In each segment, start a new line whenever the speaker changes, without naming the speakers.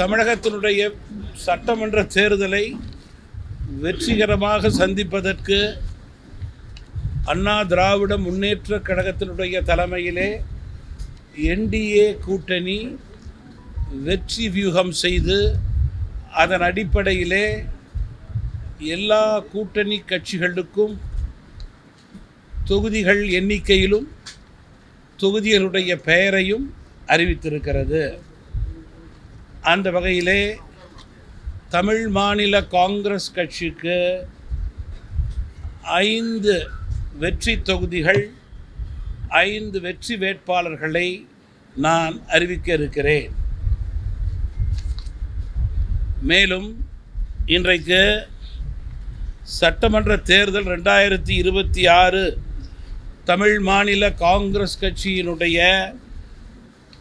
தமிழகத்தினுடைய சட்டமன்ற தேர்தலை வெற்றிகரமாக சந்திப்பதற்கு அண்ணா திராவிட முன்னேற்ற கழகத்தினுடைய தலைமையிலே என்டிஏ கூட்டணி வெற்றி வியூகம் செய்து அதன் அடிப்படையிலே எல்லா கூட்டணி கட்சிகளுக்கும் தொகுதிகள் எண்ணிக்கையிலும் தொகுதிகளுடைய பெயரையும் அறிவித்திருக்கிறது. அந்த வகையிலே தமிழ் மாநில காங்கிரஸ் கட்சிக்கு 5 வெற்றி தொகுதிகள், 5 வெற்றி வேட்பாளர்களை நான் அறிவிக்க இருக்கிறேன். மேலும் இன்றைக்கு சட்டமன்ற தேர்தல் 2026 தமிழ் மாநில காங்கிரஸ் கட்சியினுடைய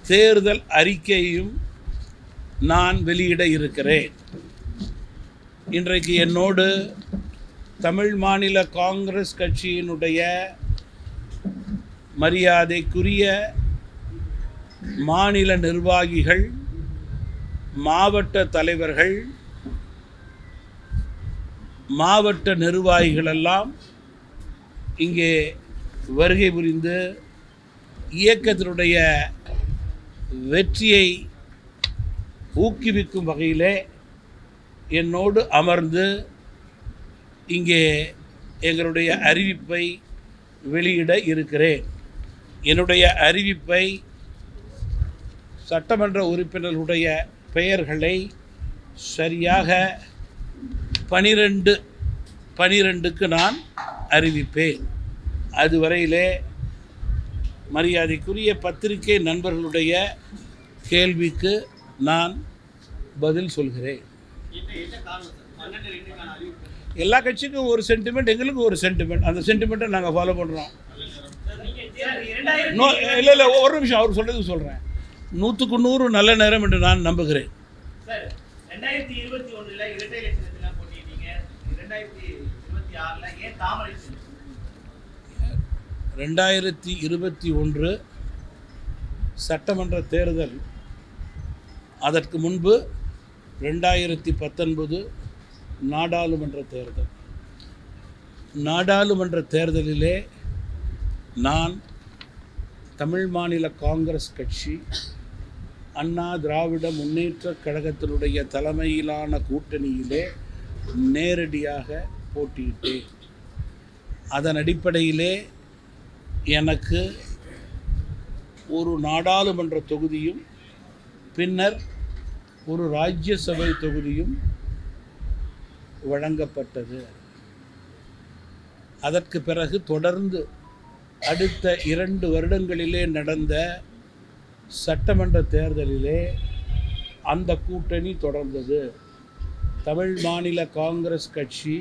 தேர்தல் அறிக்கையையும் நான் வெளியிட இருக்கிறேன். இன்றைக்கு என்னோடு தமிழ் மாநில காங்கிரஸ் கட்சியினுடைய மரியாதைக்குரிய மாநில நிர்வாகிகள், மாவட்ட தலைவர்கள், மாவட்ட நிர்வாகிகளெல்லாம் இங்கே வருகை புரிந்து இயக்கத்தினுடைய வெற்றியை ஊக்குவிக்கும் வகையிலே என்னோடு அமர்ந்து இங்கே எங்களுடைய அறிவிப்பை வெளியிட இருக்கிறேன். என்னுடைய அறிவிப்பை சட்டமன்ற உறுப்பினர்களுடைய பெயர்களை சரியாக 12க்கு நான் அறிவிப்பேன். அதுவரையிலே மரியாதைக்குரிய பத்திரிகை நண்பர்களுடைய கேள்விக்கு நான் பதில் சொல்கிறேன். எல்லா கட்சிக்கும் ஒரு சென்டிமெண்ட், எங்களுக்கு ஒரு சென்டிமெண்ட். அந்த சென்டிமெண்ட்டை நாங்கள் ஃபாலோ பண்ணுறோம். இல்லை ஒரு நிமிஷம், அவர் சொல்கிறதுக்கு சொல்கிறேன். 100க்கு 100 நல்ல நேரம் என்று நான் நம்புகிறேன். 2021 சட்டமன்ற தேர்தல், அதற்கு முன்பு 2019 நாடாளுமன்ற தேர்தல். நாடாளுமன்ற தேர்தலிலே நான் தமிழ் மாநில காங்கிரஸ் கட்சி அண்ணா திராவிட முன்னேற்ற கழகத்தினுடைய தலைமையிலான கூட்டணியிலே நேரடியாக போட்டியிட்டேன். அதன் அடிப்படையிலே எனக்கு ஒரு நாடாளுமன்ற தொகுதியும் பின்னர் ஒரு ராஜ்யசபை தொகுதியும் வழங்கப்பட்டது. அதற்கு பிறகு தொடர்ந்து அடுத்த 2 வருடங்களிலே நடந்த சட்டமன்ற தேர்தலிலே அந்த கூட்டணி தொடர்ந்தது. தமிழ் மாநில காங்கிரஸ் கட்சி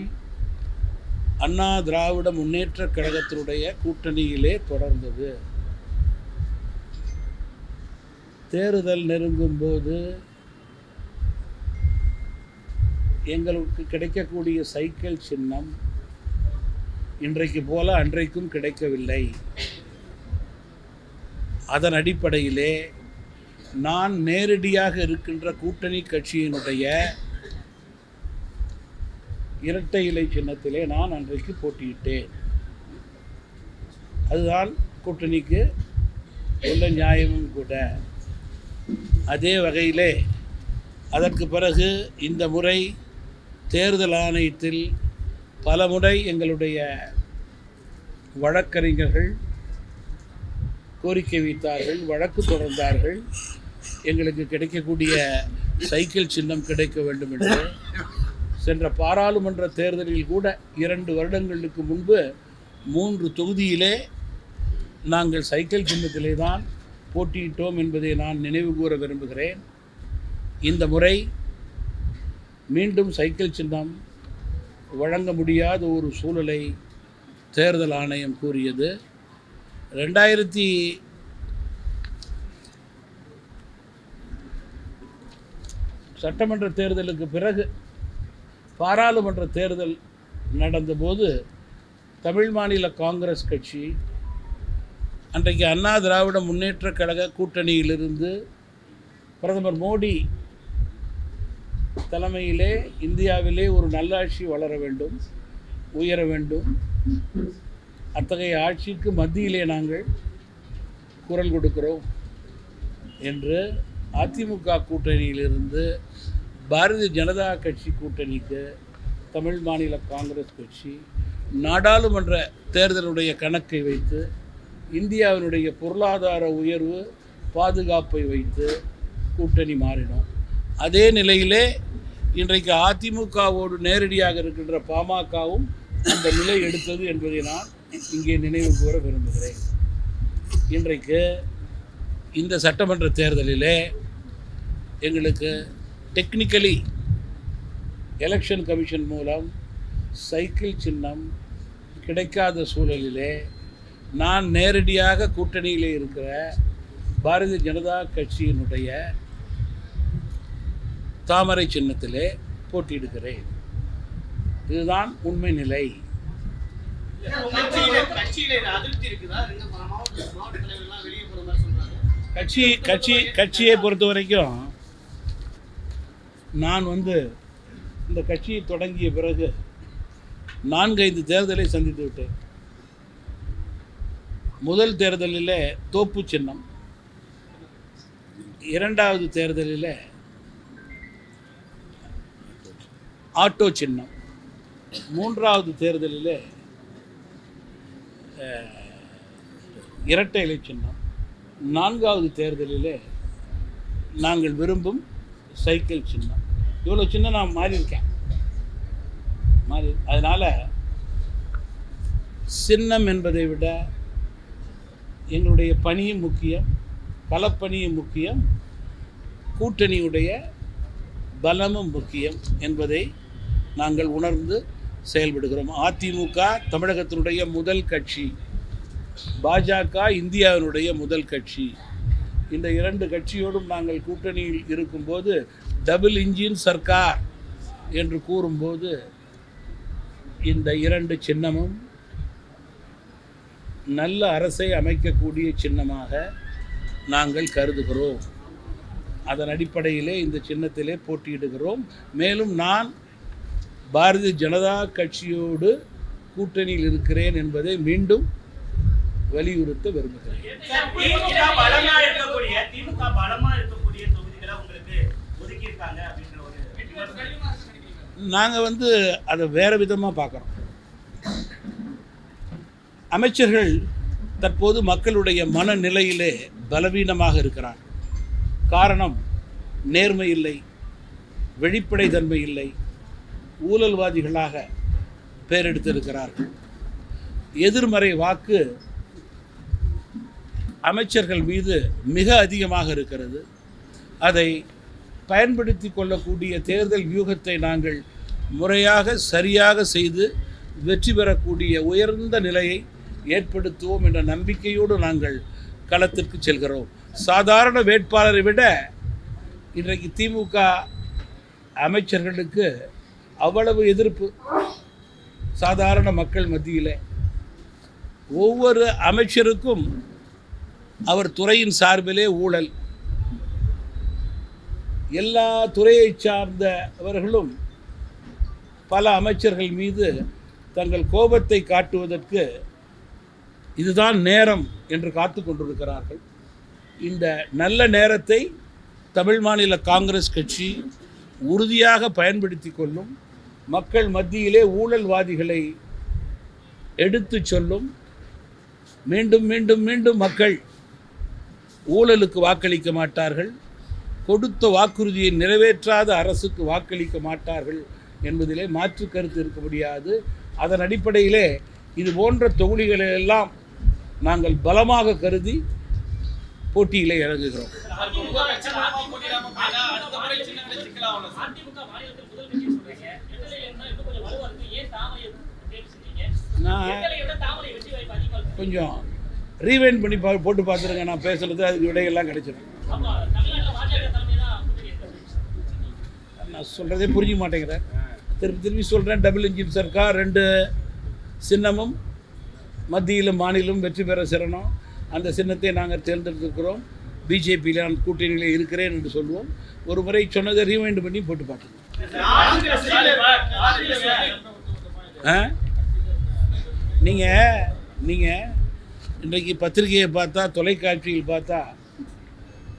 அண்ணா திராவிட முன்னேற்ற கழகத்தினுடைய கூட்டணியிலே தொடர்ந்தது. தேர்தல் நெருங்கும்போது எங்களுக்கு கிடைக்கக்கூடிய சைக்கிள் சின்னம் இன்றைக்கு போல அன்றைக்கும் கிடைக்கவில்லை. அதன் அடிப்படையிலே நான் நேரடியாக இருக்கின்ற கூட்டணி கட்சியினுடைய இரட்டை இலை சின்னத்திலே நான் அன்றைக்கு போட்டியிட்டேன். அதுதான் கூட்டணிக்கு உள்ள நியாயமும் கூட. அதே வகையிலே அதற்கு பிறகு இந்த முறை தேர்தல் ஆணையத்தில் பல முறை எங்களுடைய வழக்கறிஞர்கள் கோரிக்கை வைத்தார்கள், வழக்கு தொடர்ந்தார்கள். எங்களுக்கு கிடைக்கக்கூடிய சைக்கிள் சின்னம் கிடைக்க வேண்டும் என்று. சென்ற பாராளுமன்ற தேர்தலில் கூட 2 வருடங்களுக்கு முன்பு 3 தொகுதியிலே நாங்கள் சைக்கிள் சின்னத்திலே தான் போட்டியிட்டோம் என்பதை நான் நினைவு கூற விரும்புகிறேன். இந்த முறை மீண்டும் சைக்கிள் சின்னம் வழங்க முடியாத ஒரு சூழலை தேர்தல் ஆணையம் கூறியது. 2000 சட்டமன்ற தேர்தலுக்கு பிறகு பாராளுமன்ற தேர்தல் நடந்தபோது தமிழ் மாநில காங்கிரஸ் கட்சி அன்றைக்கு அண்ணா திராவிட முன்னேற்ற கழக கூட்டணியிலிருந்து பிரதமர் மோடி தலைமையிலே இந்தியாவிலே ஒரு நல்லாட்சி வளர வேண்டும், உயர வேண்டும். அத்தகைய ஆட்சிக்கு மத்தியிலே நாங்கள் குரல் கொடுக்கிறோம் என்று அதிமுக கூட்டணியிலிருந்து பாரதிய ஜனதா கட்சி கூட்டணிக்கு தமிழ் மாநில காங்கிரஸ் கட்சி நாடாளுமன்ற தேர்தலுடைய கணக்கை வைத்து இந்தியாவினுடைய பொருளாதார உயர்வு பாதுகாப்பை வைத்து கூட்டணி மாறினோம். அதே நிலையிலே இன்றைக்கு அதிமுகவோடு நேரடியாக இருக்கின்ற பாமகவும் அந்த நிலை எடுத்தது என்பதை நான் இங்கே நினைவு கூற விரும்புகிறேன். இன்றைக்கு இந்த சட்டமன்ற தேர்தலிலே எங்களுக்கு டெக்னிக்கலி எலெக்ஷன் கமிஷன் மூலம் சைக்கிள் சின்னம் கிடைக்காத சூழலிலே நான் நேரடியாக கூட்டணியிலே இருக்கிற பாரதிய ஜனதா கட்சியினுடைய தாமரை சின்னத்திலே போட்டியிடுகிறேன். இதுதான் உண்மை நிலை. கட்சியை பொறுத்த வரைக்கும் நான் இந்த கட்சியை தொடங்கிய பிறகு 4-5 தேர்தலை சந்தித்து விட்டேன். முதல் தேர்தலில் தோப்பு சின்னம், இரண்டாவது தேர்தலில் ஆட்டோ சின்னம், மூன்றாவது தேர்தலில் இரட்டை இலை சின்னம், நான்காவது தேர்தலில் நாங்கள் விரும்பும் சைக்கிள் சின்னம். இவ்வளோ சின்னம் நான் மாறியிருக்கேன். அதனால் சின்னம் என்பதை விட எங்களுடைய பணியும் முக்கியம், களப்பணியும் முக்கியம், கூட்டணியுடைய பலமும் முக்கியம் என்பதை நாங்கள் உணர்ந்து செயல்படுகிறோம். அதிமுக தமிழகத்தினுடைய முதல் கட்சி, பாஜக இந்தியாவினுடைய முதல் கட்சி. இந்த 2 கட்சியோடும் நாங்கள் கூட்டணியில் இருக்கும்போது டபுள் இன்ஜின் சர்க்கார் என்று கூறும்போது இந்த 2 சின்னமும் நல்ல அரசை அமைக்கக்கூடிய சின்னமாக நாங்கள் கருதுகிறோம். அதன் அடிப்படையிலே இந்த சின்னத்திலே போட்டியிடுகிறோம். மேலும் நான் பாரதிய ஜனதா கட்சியோடு கூட்டணியில் இருக்கிறேன் என்பதை மீண்டும் வலியுறுத்த விரும்புகிறேன். நாங்கள் அதை வேறு விதமாக பார்க்குறோம். அமைச்சர்கள் தற்போது மக்களுடைய மனநிலையிலே பலவீனமாக இருக்கிறார். காரணம், நேர்மை இல்லை, வெளிப்படைத்தன்மை இல்லை, ஊழல்வாதிகளாக பெயரெடுத்திருக்கிறார்கள். எதிர்மறை வாக்கு அமைச்சர்கள் மீது மிக அதிகமாக இருக்கிறது. அதை பயன்படுத்தி கொள்ளக்கூடிய தேர்தல் வியூகத்தை நாங்கள் முறையாக சரியாக செய்து வெற்றி பெறக்கூடிய உயர்ந்த நிலையை ஏற்படுத்துவோம் என்ற நம்பிக்கையோடு நாங்கள் களத்திற்கு செல்கிறோம். சாதாரண வேட்பாளரை விட இன்றைக்கு திமுக அமைச்சர்களுக்கு அவ்வளவு எதிர்ப்பு சாதாரண மக்கள் மத்தியில். ஒவ்வொரு அமைச்சருக்கும் அவர் துறையின் சார்பிலே ஊழல், எல்லா துறையை சார்ந்தவர்களும் பல அமைச்சர்கள் மீது தங்கள் கோபத்தை காட்டுவதற்கு இதுதான் நேரம் என்று காத்து கொண்டிருக்கிறார்கள். இந்த நல்ல நேரத்தை தமிழ் மாநில காங்கிரஸ் கட்சி உறுதியாக பயன்படுத்தி கொள்ளும். மக்கள் மத்தியிலே ஊழல்வாதிகளை எடுத்து சொல்லும். மீண்டும் மீண்டும் மீண்டும் மக்கள் ஊழலுக்கு வாக்களிக்க மாட்டார்கள், கொடுத்த வாக்குறுதியை நிறைவேற்றாத அரசுக்கு வாக்களிக்க மாட்டார்கள் என்பதிலே மாற்று கருத்து இருக்க முடியாது. அதன் அடிப்படையிலே இது போன்ற தொகுதிகளெல்லாம் நாங்கள் பலமாக கருதி போட்டியிலே இறங்குகிறோம். நான் கொஞ்சம் ரீவைண்ட் பண்ணி போட்டு பார்த்துருங்க. நான் பேசுகிறது அதுக்கு விடையெல்லாம் கிடைச்சிடும். நான் சொல்கிறதே புரிஞ்சிக்க மாட்டேங்கிறேன். திருப்பி சொல்கிறேன். டபுள் இன்ஜின் சர்க்கார், 2 சின்னமும் மத்தியிலும் மாநிலம் வெற்றி பெற சிறணும். அந்த சின்னத்தை நாங்கள் தேர்ந்தெடுத்திருக்கிறோம். பிஜேபியில் நான் கூட்டணியில் இருக்கிறேன் என்று சொல்லுவோம். ஒரு முறை சொன்னதை ரீவைண்ட் பண்ணி போட்டு பார்த்துருக்கோம். நீங்கள் இன்றைக்கு பத்திரிகையை பார்த்தா, தொலைக்காட்சியில் பார்த்தா,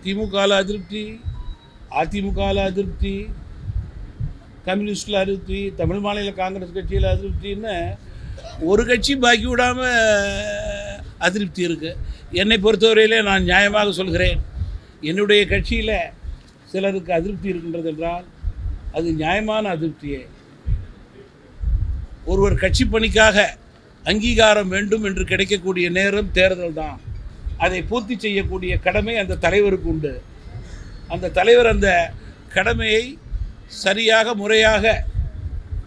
திமுகவில் அதிருப்தி, அதிமுகவில் அதிருப்தி, கம்யூனிஸ்டில் அதிருப்தி, தமிழ் மாநில காங்கிரஸ் கட்சியில் அதிருப்தின்னு ஒரு கட்சி பாக்கி விடாமல் அதிருப்தி இருக்குது. என்னை பொறுத்தவரையிலே நான் நியாயமாக சொல்கிறேன், என்னுடைய கட்சியில் சிலருக்கு அதிருப்தி இருக்கின்றது என்றால் அது நியாயமான அதிருப்தியே. ஒருவர் கட்சி பணிக்காக அங்கீகாரம் வேண்டும் என்று கிடைக்கக்கூடிய நேரம் தேர்தல் தான். அதை பூர்த்தி செய்யக்கூடிய கடமை அந்த தலைவருக்கு உண்டு. அந்த தலைவர் அந்த கடமையை சரியாக முறையாக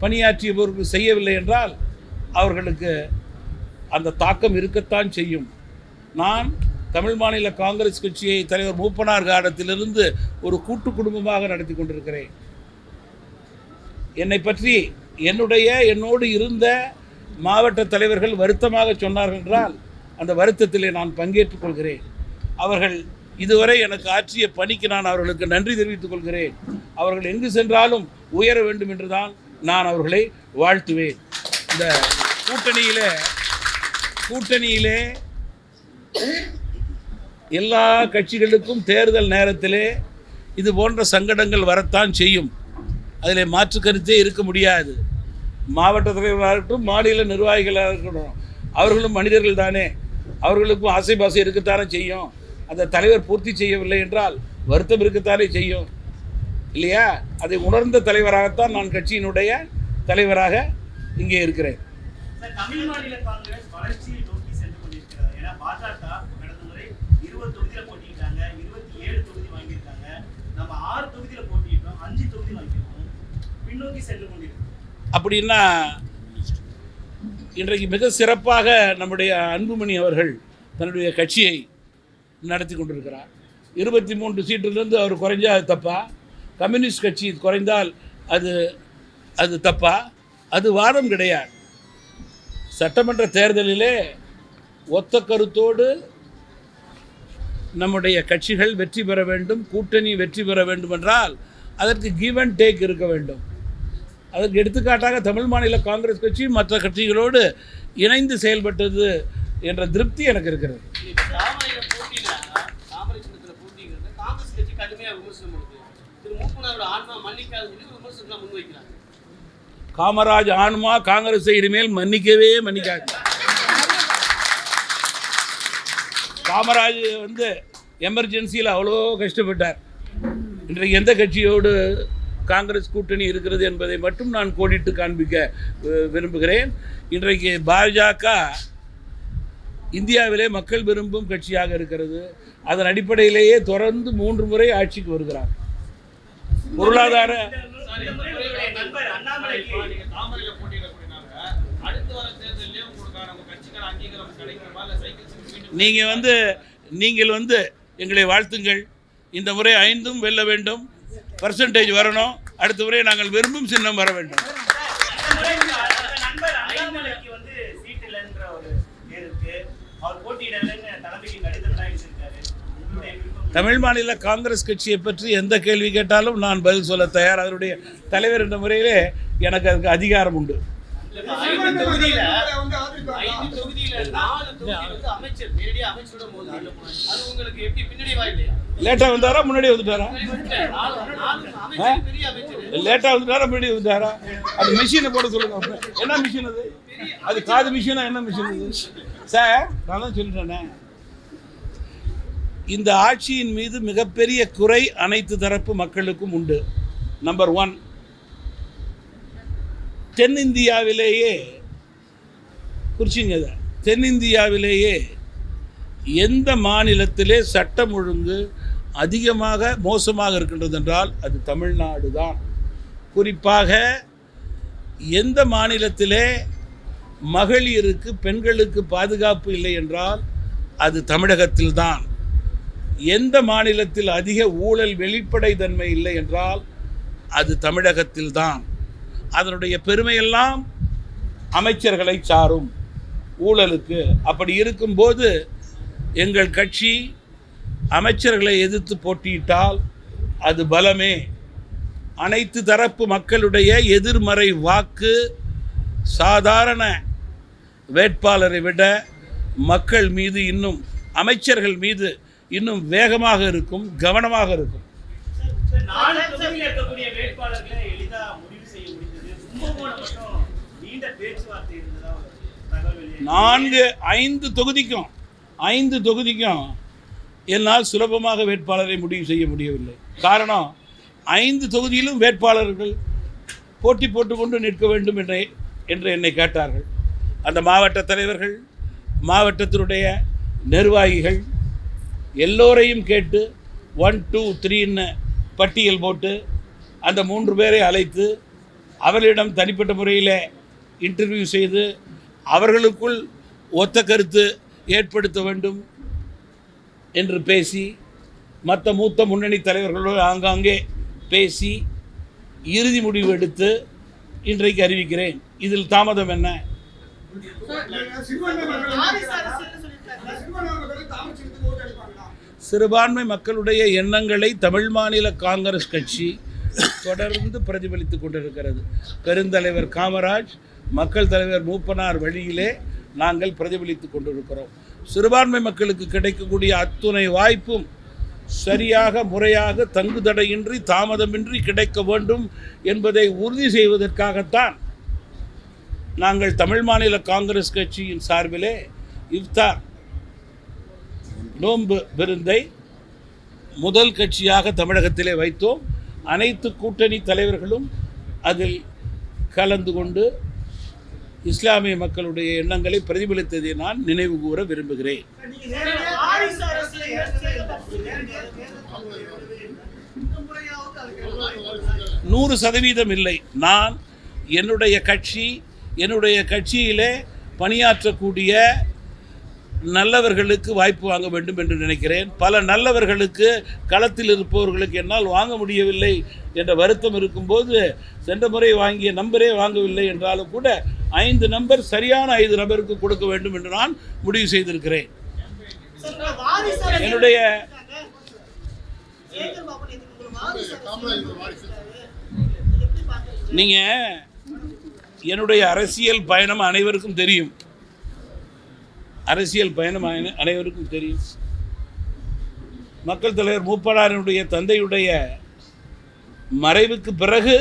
பணியாற்றியவர்கள் செய்யவில்லை என்றால் அவர்களுக்கு அந்த தாக்கம் இருக்கத்தான் செய்யும். நான் தமிழ் மாநில காங்கிரஸ் கட்சியை தலைவர் மூப்பனார் காலத்திலிருந்து ஒரு கூட்டு குடும்பமாக நடத்தி கொண்டிருக்கிறேன். என்னை பற்றி என்னோடு இருந்த மாவட்ட தலைவர்கள் வருத்தமாக சொன்னார்கள் என்றால் அந்த வருத்தத்திலே நான் பங்கேற்றுக் கொள்கிறேன். அவர்கள் இதுவரை எனக்கு ஆற்றிய பணிக்கு நான் அவர்களுக்கு நன்றி தெரிவித்துக் கொள்கிறேன். அவர்கள் எங்கு சென்றாலும் உயர வேண்டும் என்று தான் நான் அவர்களை வாழ்த்துவேன். இந்த கூட்டணியிலே எல்லா கட்சிகளுக்கும் தேர்தல் நேரத்திலே இது போன்ற சங்கடங்கள் வரத்தான் செய்யும். அதில் மாற்று கருத்தே இருக்க முடியாது. மாவட்ட தலைவராக இருக்கட்டும், மாநில நிர்வாகிகளாக இருக்கட்டும், அவர்களும் மனிதர்கள் தானே. அவர்களுக்கும் ஆசை பாசை இருக்கத்தானே செய்யும். அந்த தலைவர் பூர்த்தி செய்யவில்லை என்றால் வருத்தம் இருக்கத்தானே செய்யும், இல்லையா? அதை உணர்ந்த தலைவராகத்தான் நான் கட்சியினுடைய தலைவராக இங்கே இருக்கிறேன்.
தமிழ் மாநில காங்கிரஸ் வளர்ச்சியை நோக்கி சென்று கொண்டிருக்கிறது. ஏன்னா பாஜக கடந்த முறை 20 தொகுதியில் போட்டிட்டாங்க, 27 தொகுதி வாங்கியிருக்காங்க. நம்ம 6 தொகுதியில் போட்டிட்டோம், 5 தொகுதி வாங்கியிருக்கோம். பின்னோக்கி சென்று கொண்டிருக்கிறோம்.
அப்படின்னா இன்றைக்கு மிக சிறப்பாக நம்முடைய அன்புமணி அவர்கள் தன்னுடைய கட்சியை நடத்தி கொண்டிருக்கிறார். 23 சீட்டிலிருந்து அவர் குறைஞ்சா அது தப்பா? கம்யூனிஸ்ட் கட்சி குறைந்தால் அது தப்பா? அது வாதம் கிடையாது. சட்டமன்ற தேர்தலிலே ஒத்த கருத்தோடு நம்முடைய கட்சிகள் வெற்றி பெற வேண்டும், கூட்டணி வெற்றி பெற வேண்டும் என்றால் அதற்கு கிவ் அண்ட் டேக் இருக்க வேண்டும். அதற்கு எடுத்துக்காட்டாக தமிழ் மாநில காங்கிரஸ் கட்சி மற்ற கட்சிகளோடு இணைந்து செயல்பட்டது என்ற திருப்தி எனக்கு இருக்கிறது. காமராஜ் ஆன்மா காங்கிரஸை இனிமேல் மன்னிக்காது. காமராஜ் எமர்ஜென்சியில் அவ்வளோ கஷ்டப்பட்டார். இன்றைக்கு எந்த கட்சியோடு காங்கிரஸ் கூட்டணி இருக்கிறது என்பதை மட்டும் நான் கோடிட்டு காண்பிக்க விரும்புகிறேன். இன்றைக்கு பாஜக இந்தியாவிலே மக்கள் விரும்பும் கட்சியாக இருக்கிறது. அதன் அடிப்படையிலேயே தொடர்ந்து 3 முறை ஆட்சிக்கு வருகிறார். பொருளாதார நீங்கள் எங்களை வாழ்த்துங்கள். இந்த முறை 5 வெல்ல வேண்டும், பர்சன்டேஜ் வரணும். அடுத்த முறை நாங்கள் விரும்பும் சின்னம் வர வேண்டும். தமிழ் மாநில காங்கிரஸ் கட்சியை பற்றி எந்த கேள்வி கேட்டாலும் நான் பதில் சொல்ல தயார். அதனுடைய தலைவர் என்ற முறையிலே எனக்கு அதுக்கு அதிகாரம் உண்டு. லேட்டா வந்தாரா முன்னாடி வந்துட்டாரா? லேட்டா வந்துட்டாரா முன்னாடி வந்துட்டாரா? அது மிஷினை போட சொல்லுங்க. என்ன மிஷின் அது? அது காது மிஷினா? என்ன மிஷின் அது சார்? நான் தான் சொல்லிட்டேனே. இந்த ஆட்சியின் மீது மிகப்பெரிய குறை அனைத்து தரப்பு மக்களுக்கும் உண்டு. நம்பர் 1, தென்னிந்தியாவிலேயே குறிச்சிங்க, தென்னிந்தியாவிலேயே எந்த மாநிலத்திலே சட்டம் ஒழுங்கு அதிகமாக மோசமாக இருக்கின்றது என்றால் அது தமிழ்நாடு தான். குறிப்பாக எந்த மாநிலத்திலே மகளிருக்கு பெண்களுக்கு பாதுகாப்பு இல்லை என்றால் அது தமிழகத்தில்தான். எந்த மாநிலத்தில் அதிக ஊழல் வெளிப்படைத்தன்மை இல்லை என்றால் அது தமிழகத்தில்தான். அதனுடைய பெருமையெல்லாம் அமைச்சர்களை சாரும் ஊழலுக்கு. அப்படி இருக்கும்போது எங்கள் கட்சி அமைச்சர்களை எதிர்த்து போட்டியிட்டால் அது பலமே. அனைத்து தரப்பு மக்களுடைய எதிர்மறை வாக்கு சாதாரண வேட்பாளரை விட மக்கள் மீது இன்னும் அமைச்சர்கள் மீது இன்னும் வேகமாக இருக்கும், கவனமாக இருக்கும்.
4 தொகுதியில் இருக்கக்கூடிய வேட்பாளர்களை எளிதா முடிவு செய்ய முடிந்தது. கும்பகோணம் மட்டும் நீண்ட பேச்சுவார்த்தை இருந்ததா தகவல். 5 தொகுதிக்கும் என்னால் சுலபமாக வேட்பாளரை முடிவு செய்ய முடியவில்லை. காரணம், 5 தொகுதியிலும் வேட்பாளர்கள் போட்டி போட்டுக்கொண்டு நிற்க வேண்டும் என்று என்னை கேட்டார்கள். அந்த மாவட்ட தலைவர்கள், மாவட்டத்தினுடைய நிர்வாகிகள் எல்லோரையும் கேட்டு 1, 2, 3ன்னு பட்டியல் போட்டு அந்த 3 பேரை அழைத்து அவர்களிடம் தனிப்பட்ட முறையில் இன்டர்வியூ செய்து அவர்களுக்குள் ஒத்த கருத்து ஏற்படுத்த வேண்டும் என்று பேசி மற்ற மூத்த முன்னணி தலைவர்களோடு ஆங்காங்கே பேசி இறுதி முடிவு எடுத்து இன்றைக்கு அறிவிக்கிறேன். இதில் தாமதம் என்ன? சிறுபான்மை மக்களுடைய எண்ணங்களை தமிழ் மாநில காங்கிரஸ் கட்சி தொடர்ந்து பிரதிபலித்துக் கொண்டிருக்கிறது. பெருந்தலைவர் காமராஜ், மக்கள் தலைவர் மூப்பனார் வழியிலே நாங்கள் பிரதிபலித்துக் கொண்டிருக்கிறோம். சிறுபான்மை மக்களுக்கு கிடைக்கக்கூடிய அத்துணை வாய்ப்பும் சரியாக, முறையாக, தங்குதடையின்றி, தாமதமின்றி கிடைக்க வேண்டும் என்பதை உறுதி செய்வதற்காகத்தான் நாங்கள் தமிழ் மாநில காங்கிரஸ் கட்சியின் சார்பிலே இஃப்தார் நோன்பு விருந்தை முதல் கட்சியாக தமிழகத்திலே வைத்தோம். அனைத்து கூட்டணி தலைவர்களும் அதில் கலந்து கொண்டு இஸ்லாமிய மக்களுடைய எண்ணங்களை பிரதிபலித்ததை நான் நினைவு கூற விரும்புகிறேன். 100% இல்லை. நான் என்னுடைய கட்சியிலே பணியாற்றக்கூடிய நல்லவர்களுக்கு வாய்ப்பு வாங்க வேண்டும் என்று நினைக்கிறேன். பல நல்லவர்களுக்கு, களத்தில் இருப்பவர்களுக்கு என்னால் வாங்க முடியவில்லை என்ற வருத்தம் இருக்கும்போது சென்ற முறை வாங்கிய நம்பரே வாங்கவில்லை என்றாலும் கூட 5 நம்பர் சரியான 5 நபருக்கு கொடுக்க வேண்டும் என்று நான் முடிவு செய்திருக்கிறேன். என்னுடைய நீங்கள் என்னுடைய அரசியல் பயணம் அனைவருக்கும் தெரியும். அனைவருக்கும் தெரியும். மக்கள் தலைவர் மூப்பனாரினுடைய தந்தையுடைய மறைவுக்கு பிறகு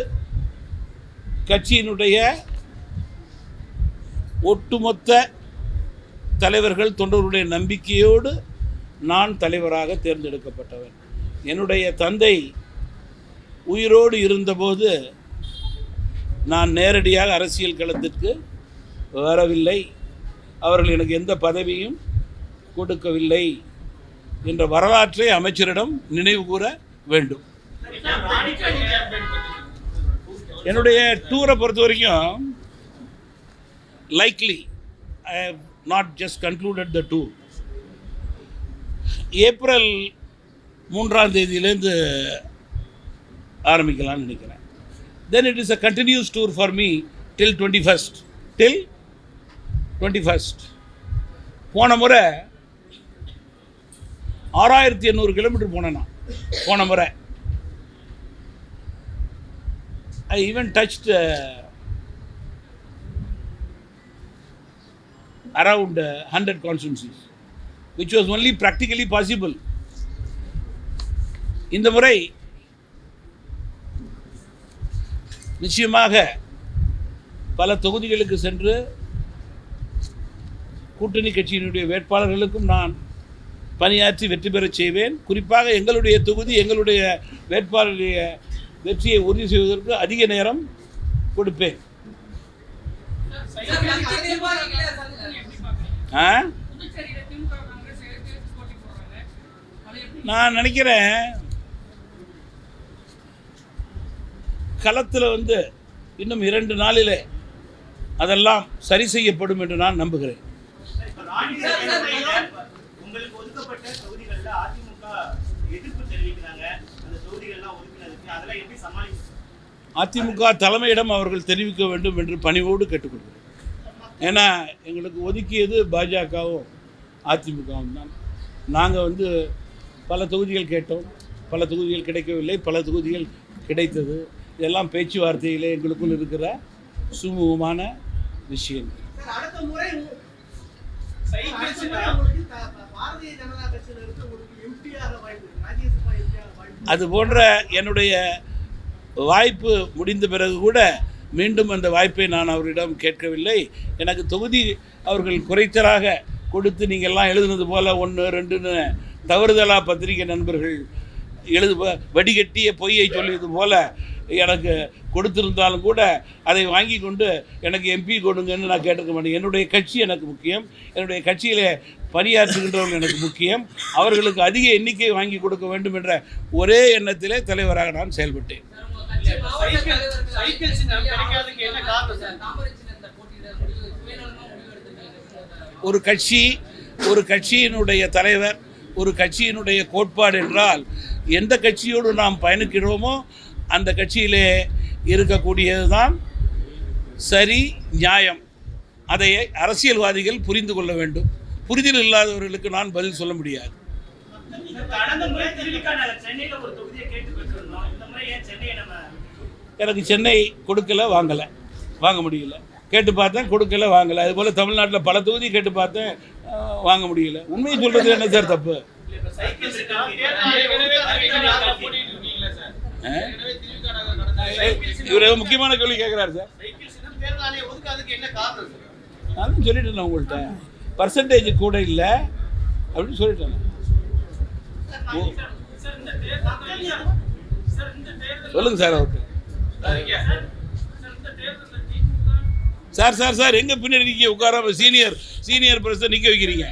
கட்சியினுடைய ஒட்டுமொத்த தலைவர்கள், தொண்டர்களுடைய நம்பிக்கையோடு நான் தலைவராக தேர்ந்தெடுக்கப்பட்டவன். என்னுடைய தந்தை உயிரோடு இருந்தபோது நான் நேரடியாக அரசியல் களத்திற்கு வரவில்லை. அவர்கள் எனக்கு எந்த பதவியும் கொடுக்கவில்லை என்ற வரலாற்றை அமைச்சரிடம் நினைவு கூற வேண்டும். என்னுடைய டூரை பொறுத்த வரைக்கும் likely I have not just concluded the tour. April 3ஆம் தேதியிலேருந்து ஆரம்பிக்கலாம்னு நினைக்கிறேன். Then it is a continuous tour for me till 21st. போன முறை 6800 கிலோமீட்டர் போனேன் நான். போன முறை I even touched around 100 constituencies, which was only practically possible. இந்த முறை நிச்சயமாக பல தொகுதிகளுக்கு சென்று கூட்டணி கட்சியினுடைய வேட்பாளர்களுக்கும் நான் பணியாற்றி வெற்றி பெறச் செய்வேன். குறிப்பாக எங்களுடைய தொகுதி, எங்களுடைய வேட்பாளருடைய வெற்றியை உறுதி செய்வதற்கு அதிக நேரம் கொடுப்பேன். நான் நினைக்கிறேன் களத்தில் இன்னும் 2 நாளிலே அதெல்லாம் சரி செய்யப்படும் என்று நான் நம்புகிறேன். உங்களுக்கு ஒதுக்கப்பட்ட தொகுதிகளில் அதிமுக எதிர்ப்பு தெரிவிக்கிறாங்க. அந்த தொகுதிகள்லாம் ஒதுக்கினதுக்கு அதெல்லாம் எப்படி சமாளிக்க?
அதிமுக தலைமையிடம் அவர்கள் தெரிவிக்க வேண்டும் என்று பணிவோடு கேட்டுக்கொள்கிறேன். ஏன்னா எங்களுக்கு ஒதுக்கியது பாஜகவும் அதிமுகவும் தான். நாங்கள் பல தொகுதிகள் கேட்டோம், பல தொகுதிகள் கிடைக்கவில்லை, பல தொகுதிகள் கிடைத்தது. இதெல்லாம் பேச்சுவார்த்தையிலே எங்களுக்குள் இருக்கிற சுமூகமான விஷயங்கள்.
அடுத்த முறை பாரதிய ஜனதா கட்சியிலிருந்து உங்களுக்கு எம்பியாக வாய்ப்பு, ராஜ்யசபா எம்பியாக வாய்ப்பு,
அது போன்ற என்னுடைய வாய்ப்பு முடிந்த பிறகு கூட மீண்டும் அந்த வாய்ப்பை நான் அவரிடம் கேட்கவில்லை. எனக்கு தொகுதி அவர்கள் குறைச்சலாக கொடுத்து நீங்கள்லாம் எழுதுனது போல் 1, 2ன்னு தவறுதலாக பத்திரிகை நண்பர்கள் வடிகட்டிய பொய்யை சொல்லியது போல் எனக்கு கொடுத்திருந்தாலும் கூட அதை வாங்கி கொண்டு எனக்கு எம்பி கொடுங்கன்னு நான் கேட்டிருக்க மாட்டேன். என்னுடைய கட்சி எனக்கு முக்கியம், என்னுடைய கட்சியில் பணியாற்றுகின்றவர்கள் எனக்கு முக்கியம். அவர்களுக்கு அதிக எண்ணிக்கை வாங்கி கொடுக்க வேண்டும் என்ற ஒரே எண்ணத்திலே தலைவராக நான் செயல்பட்டேன். ஒரு கட்சியினுடைய தலைவர், ஒரு கட்சியினுடைய கோட்பாடு என்றால் எந்த கட்சியோடு நாம் பயணிக்கிறோமோ அந்த கட்சியிலே இருக்கக்கூடியது தான் சரி, நியாயம். அதை அரசியல்வாதிகள் புரிந்து கொள்ள வேண்டும். புரிதல் இல்லாதவர்களுக்கு நான் பதில் சொல்ல முடியாது. எனக்கு சென்னை கொடுக்கல, வாங்க முடியல. கேட்டு பார்த்தேன், கொடுக்கல, வாங்கலை. அதுபோல் தமிழ்நாட்டில் பல தொகுதி கேட்டு பார்த்தேன், வாங்க முடியல. உண்மையை சொல்கிறது என்ன சார் தப்பு? இவர் முக்கியமான கேள்வி கேட்குறாரு சார். நான் சொல்லிட்டேன் உங்கள்கிட்ட, பர்சன்டேஜ் கூட இல்லை அப்படின்னு சொல்லிட்டேன். சொல்லுங்க சார் அவருக்கு. சார் எங்க பின்னாடி நிற்க உட்காராம சீனியர் பிரசிடன்ட் நிற்க வைக்கிறீங்க?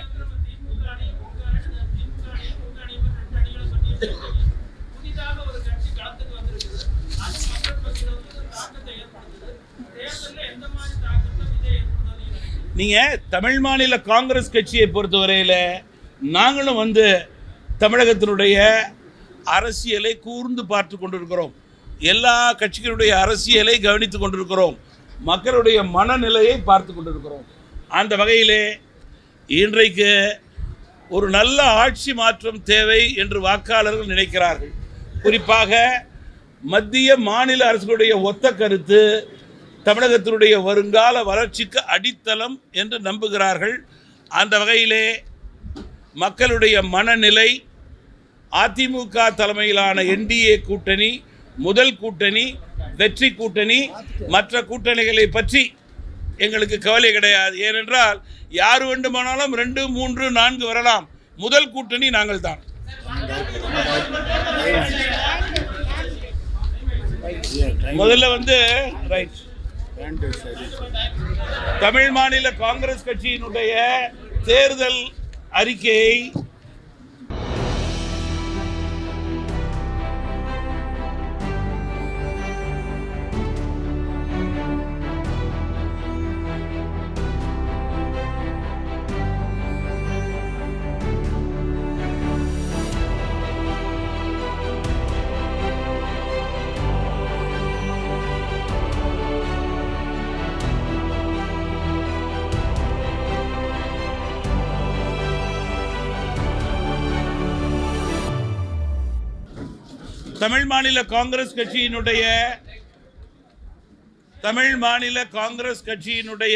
நீங்கள் தமிழ் மாநில காங்கிரஸ் கட்சியை பொறுத்தவரையில் நாங்களும் தமிழகத்தினுடைய அரசியலை கூர்ந்து பார்த்து கொண்டிருக்கிறோம். எல்லா கட்சிகளுடைய அரசியலை கவனித்து கொண்டிருக்கிறோம். மக்களுடைய மனநிலையை பார்த்து கொண்டிருக்கிறோம். அந்த வகையிலே இன்றைக்கு ஒரு நல்ல ஆட்சி மாற்றம் தேவை என்று வாக்காளர்கள் நினைக்கிறார்கள். குறிப்பாக மத்திய மாநில அரசுகளுடைய ஒத்த கருத்து தமிழகத்தினுடைய வருங்கால வளர்ச்சிக்கு அடித்தளம் என்று நம்புகிறார்கள். அந்த வகையிலே மக்களுடைய மனநிலை அதிமுக தலைமையிலான என்டிஏ கூட்டணி முதல் கூட்டணி, வெற்றி கூட்டணி. மற்ற கூட்டணிகளை பற்றி எங்களுக்கு கவலை கிடையாது. ஏனென்றால் யார் வேண்டுமானாலும் 2, 3, 4 வரலாம். முதல் கூட்டணி நாங்கள் தான். முதல்ல ரைட், தமிழ் மாநில காங்கிரஸ் கட்சியினுடைய தேர்தல் அறிக்கையை தமிழ் மாநில காங்கிரஸ் கட்சியினுடைய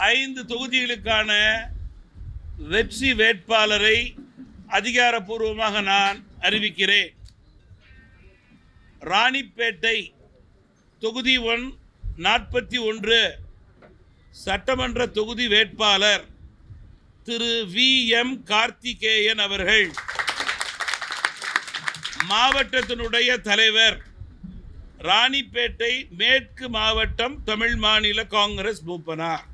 5 தொகுதிகளுக்கான வெற்றி வேட்பாளரை அதிகாரப்பூர்வமாக நான் அறிவிக்கிறேன். ராணிப்பேட்டை தொகுதி 41 சட்டமன்ற தொகுதி வேட்பாளர் திரு VM கார்த்திகேயன் அவர்கள். மாவட்டத்தினுடைய தலைவர் ராணிப்பேட்டை மேற்கு மாவட்டம் தமிழ் மாநில காங்கிரஸ் மூப்பனார்.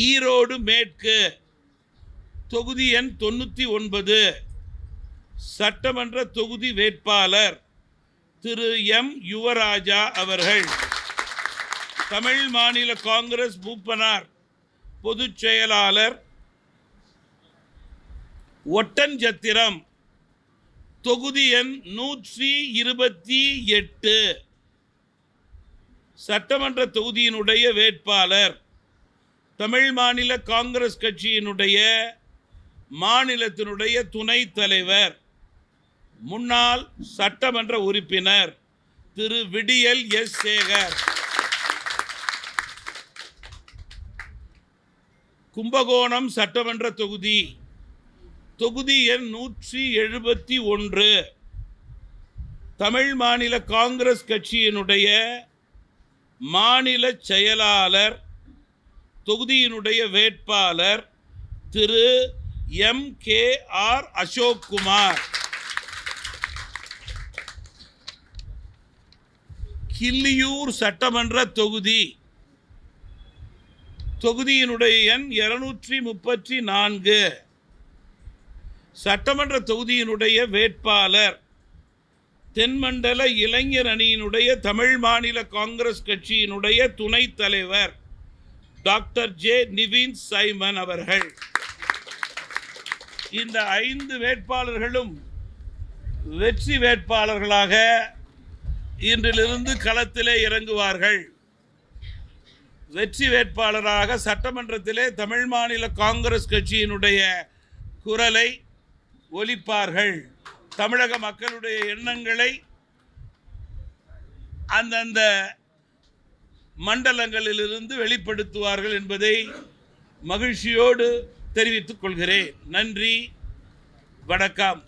ஈரோடு மேற்கு தொகுதி எண் 99 சட்டமன்ற தொகுதி வேட்பாளர் திரு M யுவராஜா அவர்கள். தமிழ் மாநில காங்கிரஸ் மூப்பனார் பொதுச் செயலாளர் ஒட்டன்சத்திரம் தொகுதி எண் 128 சட்டமன்ற தொகுதியினுடைய வேட்பாளர் தமிழ் மாநில காங்கிரஸ் கட்சியினுடைய மாநிலத்தினுடைய துணைத் தலைவர் முன்னாள் சட்டமன்ற உறுப்பினர் திரு விடியல் எஸ் சேகர், கும்பகோணம் சட்டமன்ற தொகுதி தொகுதி எண் 171 தமிழ் மாநில காங்கிரஸ் கட்சியினுடைய மாநில செயலாளர் தொகுதியினுடைய வேட்பாளர் திரு MKR அசோக்குமார், கிள்ளியூர் சட்டமன்ற தொகுதியினுடைய எண் 234 சட்டமன்ற தொகுதியினுடைய வேட்பாளர் தென்மண்டல இளைஞர் அணியினுடைய தமிழ் மாநில காங்கிரஸ் கட்சியினுடைய துணைத் தலைவர் டாக்டர் ஜே நிவின் சைமன் அவர்கள். இந்த 5 வேட்பாளர்களும் வெற்றி வேட்பாளர்களாக இன்றிலிருந்து களத்திலே இறங்குவார்கள். வெற்றி வேட்பாளராக சட்டமன்றத்திலே தமிழ் மாநில காங்கிரஸ் கட்சியினுடைய குரலை ஒலிப்பார்கள். தமிழக மக்களுடைய எண்ணங்களை அந்தந்த மண்டலங்களிலிருந்து வெளிப்படுத்துவார்கள் என்பதை மகிழ்ச்சியோடு தெரிவித்துக் கொள்கிறேன். நன்றி, வணக்கம்.